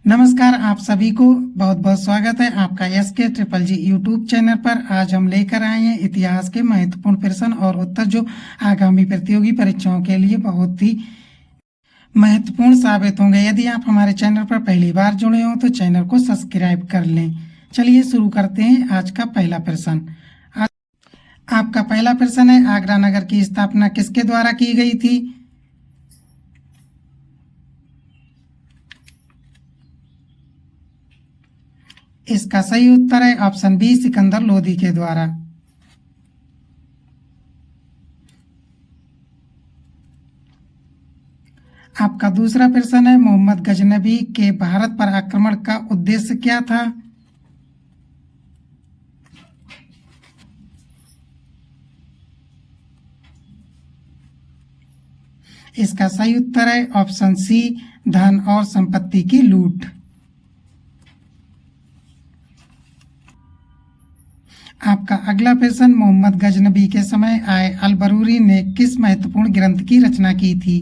नमस्कार, आप सभी को बहुत बहुत स्वागत है आपका SK GGG यूट्यूब चैनल पर। आज हम लेकर आए हैं इतिहास के महत्वपूर्ण प्रश्न और उत्तर जो आगामी प्रतियोगी परीक्षाओं के लिए बहुत ही महत्वपूर्ण साबित होंगे। यदि आप हमारे चैनल पर पहली बार जुड़े हो तो चैनल को सब्सक्राइब कर लें। चलिए शुरू करते हैं आज का पहला प्रश्न। आपका पहला प्रश्न है, आगरा नगर की स्थापना किसके द्वारा की गई थी? इसका सही उत्तर है ऑप्शन बी, सिकंदर लोदी के द्वारा। आपका दूसरा प्रश्न है, मोहम्मद गजनबी के भारत पर आक्रमण का उद्देश्य क्या था? इसका सही उत्तर है ऑप्शन सी, धन और संपत्ति की लूट। आपका अगला प्रश्न, मोहम्मद गजनबी के समय आए अल बरूरी ने किस महत्वपूर्ण ग्रंथ की रचना की थी?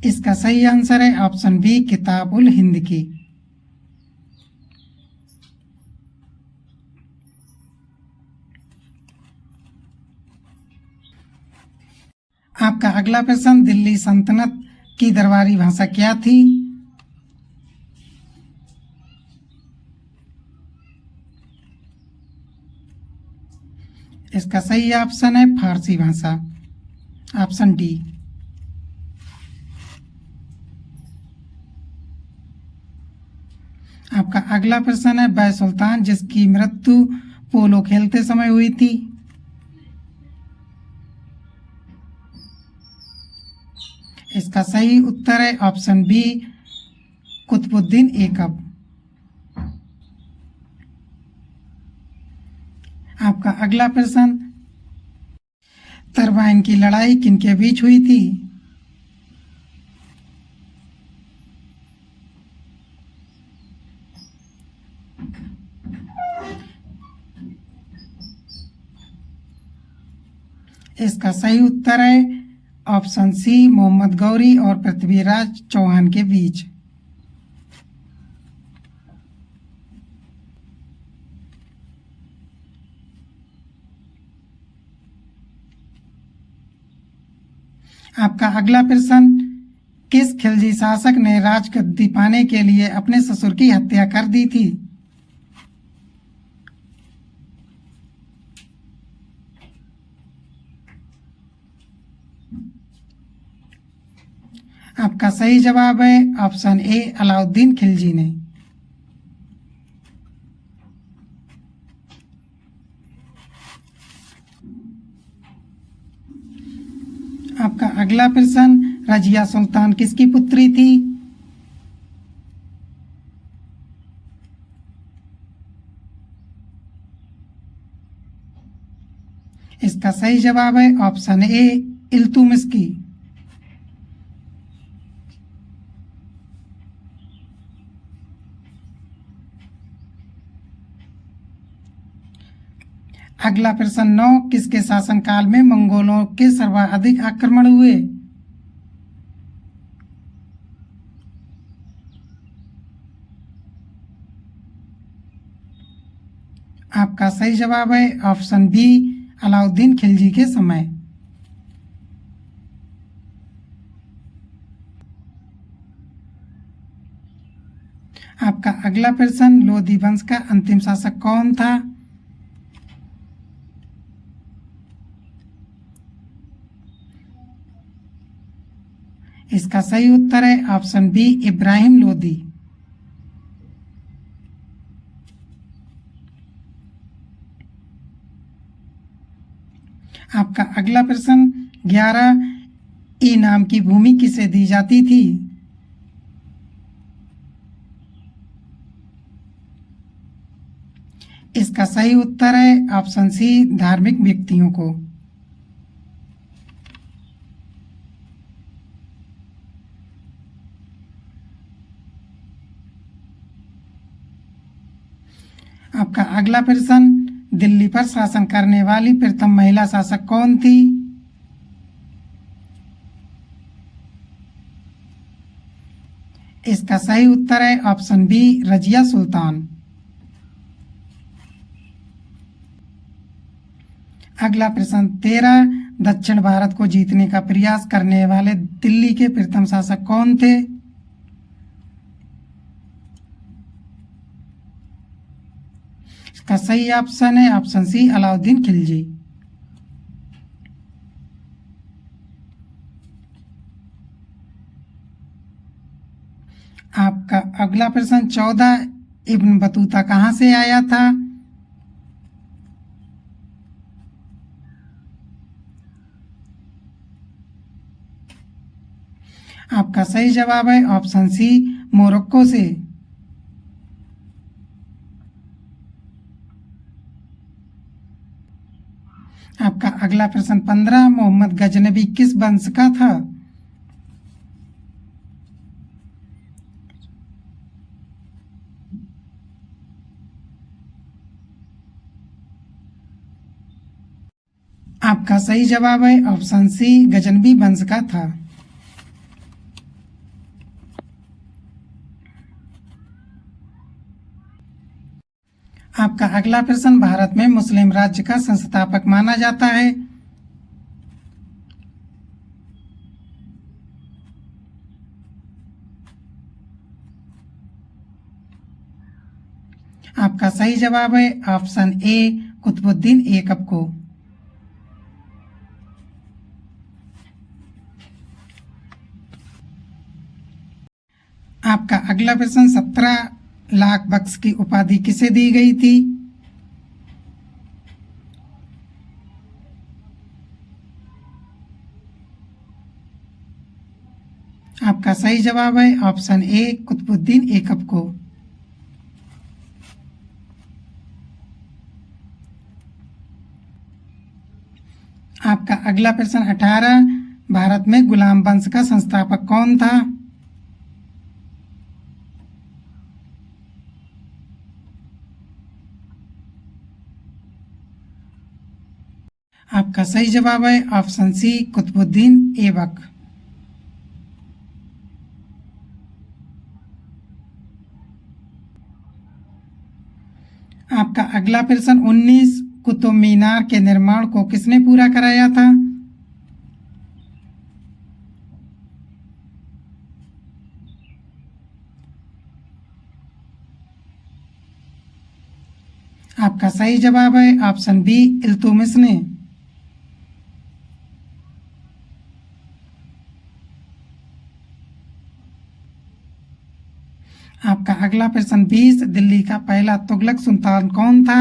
इसका सही आंसर है ऑप्शन बी, किताब उल हिंद की। आपका अगला प्रश्न, दिल्ली सल्तनत की दरबारी भाषा क्या थी? इसका सही ऑप्शन है फारसी भाषा, ऑप्शन डी। आपका अगला प्रश्न है, वह सुल्तान जिसकी मृत्यु पोलो खेलते समय हुई थी? इसका सही उत्तर है ऑप्शन बी, कुतुबुद्दीन ऐबक। आपका अगला प्रश्न, तरवाइन की लड़ाई किनके बीच हुई थी? इसका सही उत्तर है ऑप्शन सी, मोहम्मद गौरी और पृथ्वीराज चौहान के बीच। आपका अगला प्रश्न, किस खिलजी शासक ने राजगद्दी पाने के लिए अपने ससुर की हत्या कर दी थी? आपका सही जवाब है ऑप्शन ए, अलाउद्दीन खिलजी ने। आपका अगला प्रश्न, रजिया सुल्तान किसकी पुत्री थी? इसका सही जवाब है ऑप्शन ए, इल्तुतमिश की। अगला प्रश्न 9, किसके शासनकाल में मंगोलों के सर्वाधिक आक्रमण हुए? आपका सही जवाब है ऑप्शन बी, अलाउद्दीन खिलजी के समय। आपका अगला प्रश्न, लोधी वंश का अंतिम शासक कौन था? इसका सही उत्तर है ऑप्शन बी, इब्राहिम लोदी। आपका अगला प्रश्न, 11 ई नाम की भूमि किसे दी जाती थी? इसका सही उत्तर है ऑप्शन सी, धार्मिक व्यक्तियों को। आपका अगला प्रश्न, दिल्ली पर शासन करने वाली प्रथम महिला शासक कौन थी? इसका सही उत्तर है ऑप्शन बी रजिया सुल्तान। अगला प्रश्न 13, दक्षिण भारत को जीतने का प्रयास करने वाले दिल्ली के प्रथम शासक कौन थे? इसका सही ऑप्शन है ऑप्शन सी अलाउद्दीन खिलजी। आपका अगला प्रश्न 14, इब्न बतूता कहां से आया था? आपका सही जवाब है ऑप्शन सी मोरक्को से। आपका अगला प्रश्न 15, मोहम्मद गजनबी किस वंश का था? आपका सही जवाब है ऑप्शन सी गजनबी वंश का था। आपका अगला प्रश्न, भारत में मुस्लिम राज्य का संस्थापक माना जाता है? आपका सही जवाब है ऑप्शन ए कुतुबुद्दीन ऐबक को। आपका अगला प्रश्न 17 लाख बख्श की उपाधि किसे दी गई थी? आपका सही जवाब है ऑप्शन ए कुतुबुद्दीन ऐबक को। आपका अगला प्रश्न 18, भारत में गुलाम वंश का संस्थापक कौन था? आपका सही जवाब है ऑप्शन सी कुतुबुद्दीन ऐबक। आपका अगला प्रश्न 19, कुतुब मीनार के निर्माण को किसने पूरा कराया था? आपका सही जवाब है ऑप्शन बी इल्तुतमिश ने। आपका अगला प्रश्न 20, दिल्ली का पहला तुगलक सुल्तान कौन था?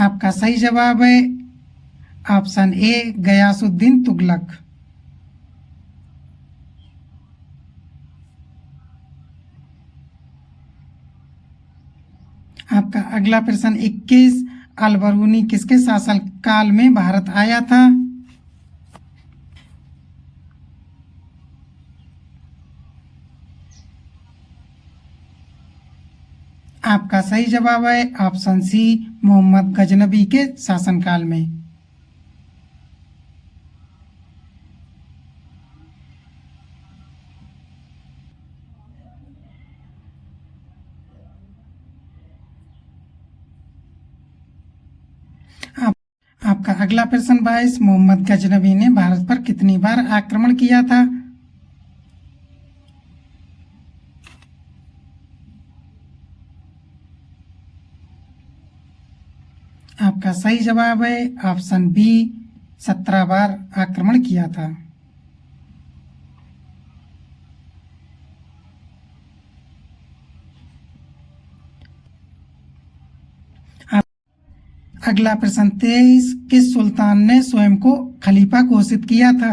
आपका सही जवाब है ऑप्शन ए गयासुद्दीन तुगलक। आपका अगला प्रश्न 21, अल बरूनी किसके शासन काल में भारत आया था? आपका सही जवाब है ऑप्शन सी मोहम्मद गजनबी के शासनकाल में। आपका अगला प्रश्न 22, मोहम्मद गजनबी ने भारत पर कितनी बार आक्रमण किया था? आपका सही जवाब है ऑप्शन बी 17 बार आक्रमण किया था। अगला प्रश्न 23, किस सुल्तान ने स्वयं को खलीफा घोषित किया था?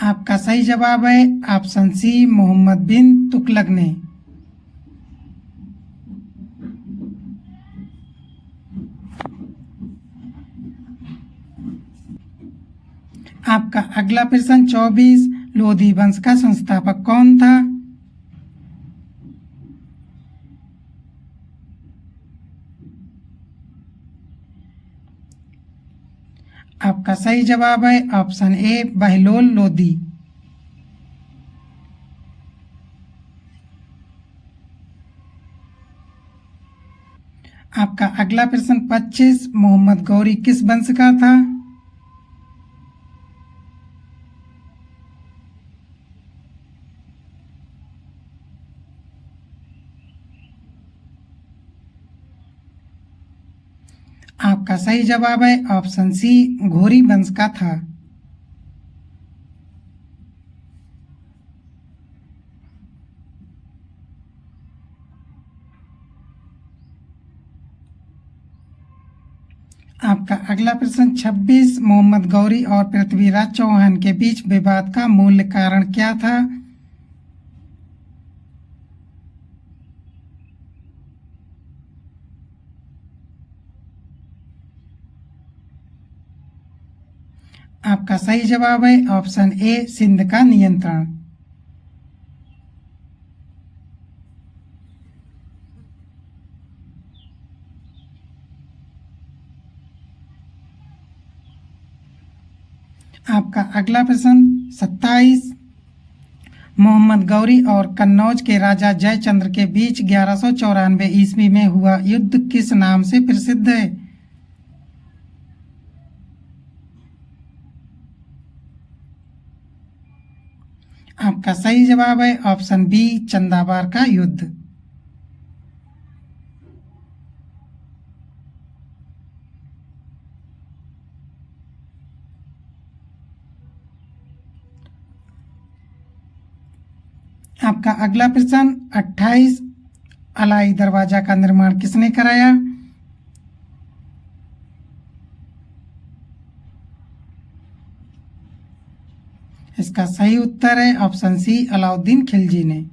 आपका सही जवाब है ऑप्शन सी मोहम्मद बिन तुगलक ने। आपका अगला प्रश्न 24, लोधी वंश का संस्थापक कौन था? आपका सही जवाब है ऑप्शन ए बहलोल लोधी। आपका अगला प्रश्न 25, मोहम्मद गौरी किस वंश का था? आपका सही जवाब है ऑप्शन सी घोरी वंश का था। आपका अगला प्रश्न 26, मोहम्मद गौरी और पृथ्वीराज चौहान के बीच विवाद का मूल कारण क्या था? आपका सही जवाब है ऑप्शन ए सिंध का नियंत्रण। आपका अगला प्रश्न 27, मोहम्मद गौरी और कन्नौज के राजा जयचंद्र के बीच 1194 ईस्वी में हुआ युद्ध किस नाम से प्रसिद्ध है? आपका सही जवाब है ऑप्शन बी चंदाबार का युद्ध। आपका अगला प्रश्न 28, अलाई दरवाजा का निर्माण किसने कराया? इसका सही उत्तर है ऑप्शन सी अलाउद्दीन खिलजी ने।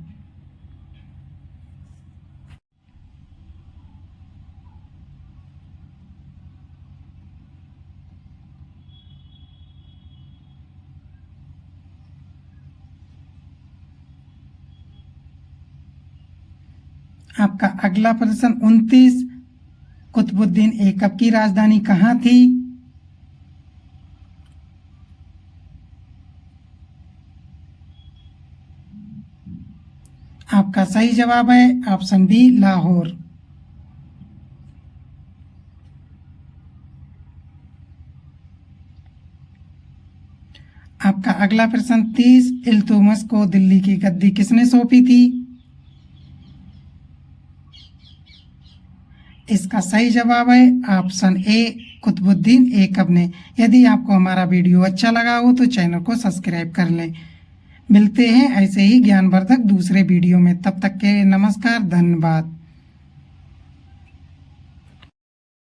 आपका अगला प्रश्न 29, कुतुबुद्दीन ऐबक की राजधानी कहाँ थी? आपका सही जवाब है ऑप्शन बी लाहौर। आपका अगला प्रश्न 30, इल्तुतमिश को दिल्ली की गद्दी किसने सौंपी थी? इसका सही जवाब है ऑप्शन ए कुतुबुद्दीन ऐबक ने। यदि आपको हमारा वीडियो अच्छा लगा हो तो चैनल को सब्सक्राइब कर लें। मिलते हैं ऐसे ही ज्ञानवर्धक दूसरे वीडियो में, तब तक के नमस्कार, धन्यवाद।